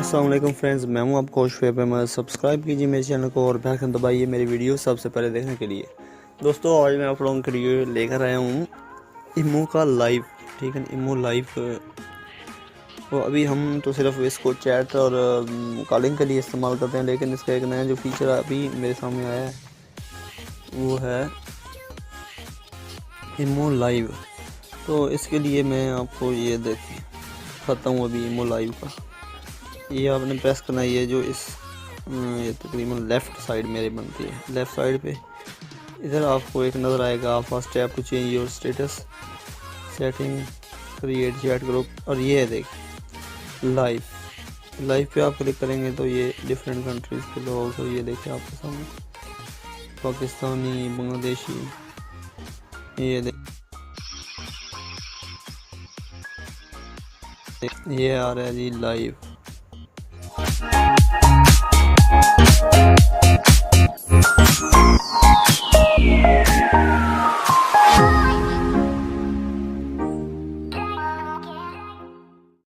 अस्सलाम वालेकुम फ्रेंड्स, मैं हूं आपको शोएब अहमद। सब्सक्राइब कीजिए मेरे चैनल को और बेल आइकन दबाइए मेरी वीडियो सबसे पहले देखने के लिए। दोस्तों, आज मैं आप लोगों के लिए लेकर आया हूं इमो का लाइव। ठीक है, इमो लाइव। तो अभी हम तो सिर्फ इसको चैट और कॉलिंग के लिए इस्तेमाल करते हैं, लेकिन इसका एक नया जो फीचर अभी मेरे सामने आया है वो है इमो लाइव। तो इसके लिए मैं आपको ये दिखाता हूँ अभी इमो लाइव का। ये आपने प्रेस करना है, ये जो ये तकरीबन लेफ़्ट साइड मेरे बनती है। लेफ़्ट साइड पे इधर आपको एक नज़र आएगा, first tap to change your status, setting, create chat group. और ये है देखिए लाइव पे आप क्लिक करेंगे तो ये डिफरेंट कंट्रीज़ के लोग, और ये देखिए आपके सामने पाकिस्तानी, बांग्लादेशी, ये आ रहा है जी लाइव।